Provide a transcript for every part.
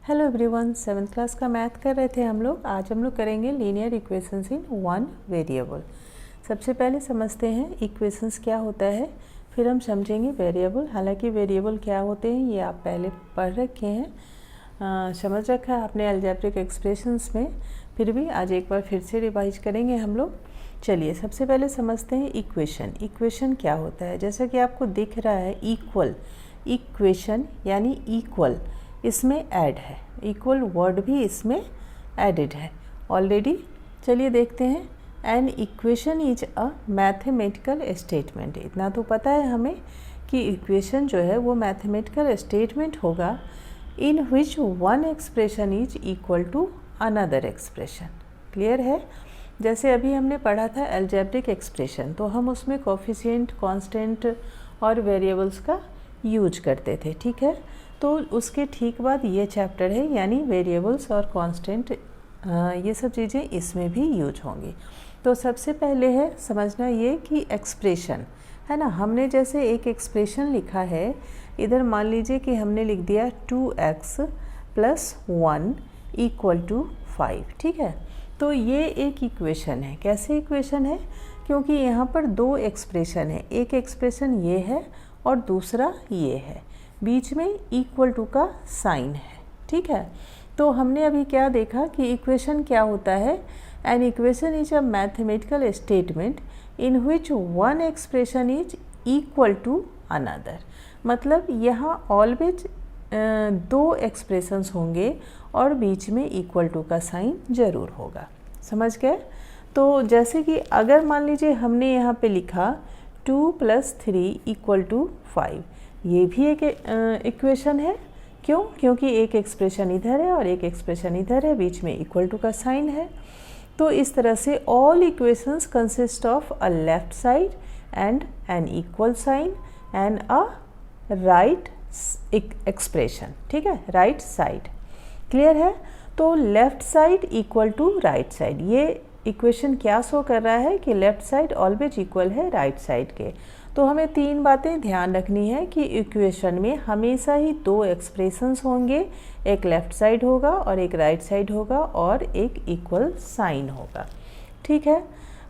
Hello everyone, 7th class का math कर रहे थे हम लोग। आज हम लोग करेंगे linear equations in one variable. सबसे पहले समझते हैं इक्वेशंस क्या होता है, फिर हम समझेंगे वेरिएबल। हालांकि वेरिएबल क्या होते हैं ये आप पहले पढ़ रखे हैं, समझ रखा है आपने अलजेब्रिक एक्सप्रेशंस में, फिर भी आज एक बार फिर से रिवाइज करेंगे हम लोग। चलिए सबसे पहले समझते हैं इक्वेशन। इक्वेशन क्या होता है, जैसा कि आपको दिख रहा है इक्वल, इक्वेशन यानी इक्वल, इसमें ऐड है, इक्वल वर्ड भी इसमें एडिड है ऑलरेडी। चलिए देखते हैं। N equation is a mathematical statement. इतना तो पता है हमें कि इक्वेशन जो है वो मैथमेटिकल स्टेटमेंट होगा in which one expression is equal to another expression. Clear है। जैसे अभी हमने पढ़ा था अलजेब्रिक एक्सप्रेशन, तो हम उसमें कोफिशिएंट, कांस्टेंट और वेरिएबल्स का यूज करते थे, ठीक है। तो उसके ठीक बाद ये चैप्टर है, यानी वेरिएबल्स और कांस्टेंट, ये सब चीज़ें इसमें भी यूज होंगी। तो सबसे पहले है समझना ये कि एक्सप्रेशन है ना, हमने जैसे एक एक्सप्रेशन लिखा है, इधर मान लीजिए कि हमने लिख दिया 2x + 1 = 5, ठीक है। तो ये एक इक्वेशन है। कैसे इक्वेशन है, क्योंकि यहाँ पर दो एक्सप्रेशन है, एक एक्सप्रेशन ये है और दूसरा ये है, बीच में इक्वल टू का साइन है, ठीक है। तो हमने अभी क्या देखा कि इक्वेशन क्या होता है। An equation is a mathematical statement in which one expression is equal to another. मतलब यहाँ ऑलवेज दो एक्सप्रेशंस होंगे और बीच में इक्वल टू का साइन ज़रूर होगा। समझ गए। तो जैसे कि अगर मान लीजिए हमने यहाँ पे लिखा 2 + 3 = 5, ये भी एक इक्वेशन है। क्यों? क्योंकि एक एक्सप्रेशन इधर है और एक एक्सप्रेशन इधर है, बीच में इक्वल टू का साइन है। तो इस तरह से all equations consist of a left side and an equal sign and a right expression, ठीक है, राइट साइड। क्लियर है। तो left side equal to right side, ये इक्वेशन क्या शो कर रहा है कि लेफ्ट साइड ऑलवेज इक्वल है राइट साइड के। तो हमें तीन बातें ध्यान रखनी है कि इक्वेशन में हमेशा ही दो एक्सप्रेशंस होंगे, एक लेफ्ट साइड होगा और एक राइट साइड होगा और एक इक्वल साइन होगा, ठीक है।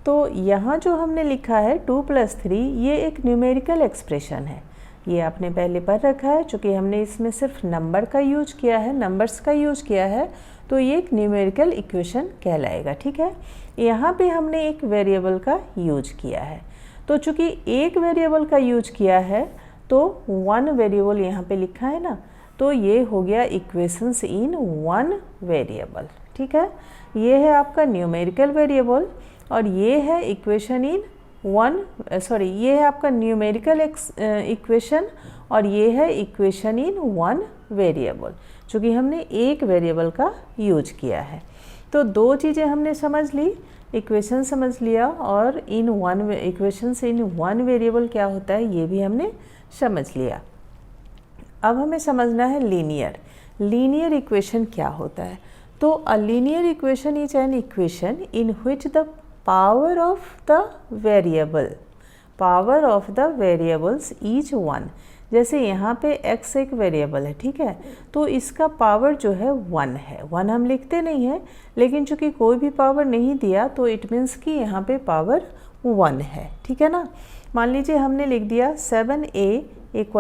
तो यहाँ जो हमने लिखा है 2 + 3, ये एक न्यूमेरिकल एक्सप्रेशन है, ये आपने पहले पढ़ रखा है। चूँकि हमने इसमें सिर्फ नंबर का यूज किया है, नंबर्स का यूज किया है, तो ये एक न्यूमेरिकल इक्वेशन कहलाएगा, ठीक है। यहाँ पे हमने एक वेरिएबल का यूज किया है, तो चूँकि एक वेरिएबल का यूज किया है तो वन वेरिएबल यहाँ पे लिखा है ना, तो ये हो गया इक्वेशंस इन वन वेरिएबल, ठीक है। ये है आपका न्यूमेरिकल वेरिएबल और ये है इक्वेशन इन वन, सॉरी, ये है आपका न्यूमेरिकल इक्वेशन और ये है इक्वेशन इन वन वेरिएबल, चूँकि हमने एक वेरिएबल का यूज किया है। तो दो चीज़ें हमने समझ ली, इक्वेशन समझ लिया और इन वन इक्वेशन से इन वन वेरिएबल क्या होता है ये भी हमने समझ लिया। अब हमें समझना है लीनियर। लीनियर इक्वेशन क्या होता है। तो a linear equation is an equation in which the power of the variables is 1। जैसे यहाँ पे x एक वेरिएबल है, ठीक है, तो इसका पावर जो है 1 है। 1 हम लिखते नहीं है, लेकिन चूंकि कोई भी पावर नहीं दिया तो इट मीन्स कि यहाँ पे पावर 1 है, ठीक है ना। मान लीजिए हमने लिख दिया 7a =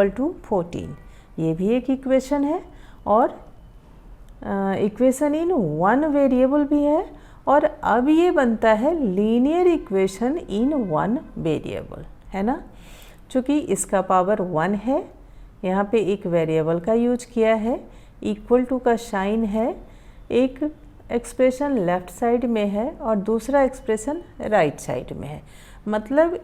14, ये भी एक इक्वेशन है और इक्वेशन इन वन वेरिएबल भी है। और अब ये बनता है linear equation in one variable, है ना। चूँकि इसका पावर 1 है, यहाँ पे एक वेरिएबल का यूज किया है, इक्वल टू का साइन है, एक एक्सप्रेशन लेफ्ट साइड में है और दूसरा एक्सप्रेशन राइट साइड में है। मतलब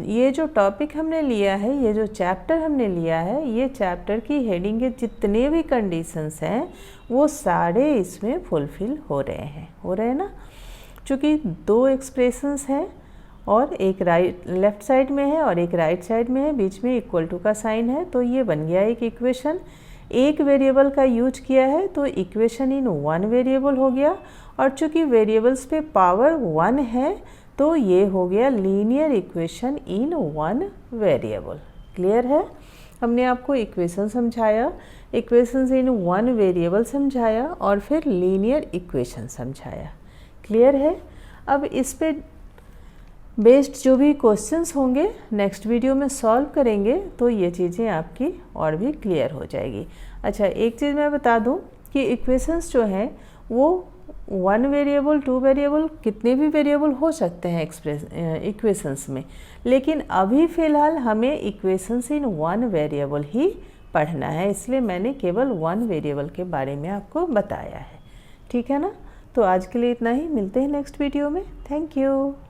ये जो टॉपिक हमने लिया है, ये जो चैप्टर हमने लिया है, ये चैप्टर की हेडिंग के जितने भी कंडीशंस हैं वो सारे इसमें फुलफिल हो रहे हैं ना। चूँकि दो एक्सप्रेशंस हैं और एक लेफ्ट साइड में है और एक राइट साइड में है, बीच में इक्वल टू का साइन है, तो ये बन गया एक इक्वेशन। एक वेरिएबल का यूज किया है तो इक्वेशन इन वन वेरिएबल हो गया, और चूँकि वेरिएबल्स पे पावर 1 है तो ये हो गया linear equation in one variable. Clear है। हमने आपको इक्वेशन समझाया। इक्वेशंस इन वन वेरिएबल समझाया और फिर लीनियर इक्वेशन समझाया। क्लियर है? अब इस पे बेस्ड जो भी क्वेश्चंस होंगे नेक्स्ट वीडियो में सॉल्व करेंगे तो ये चीज़ें आपकी और भी क्लियर हो जाएगी। अच्छा, एक चीज़ मैं बता दूं कि इक्वेशंस जो हैं वो 1 वेरिएबल 2 वेरिएबल कितने भी वेरिएबल हो सकते हैं इक्वेशंस में, लेकिन अभी फ़िलहाल हमें इक्वेशंस इन 1 वेरिएबल ही पढ़ना है, इसलिए मैंने केवल 1 वेरिएबल के बारे में आपको बताया है। ठीक है ना? तो आज के लिए इतना ही, मिलते हैं नेक्स्ट वीडियो में। Thank you.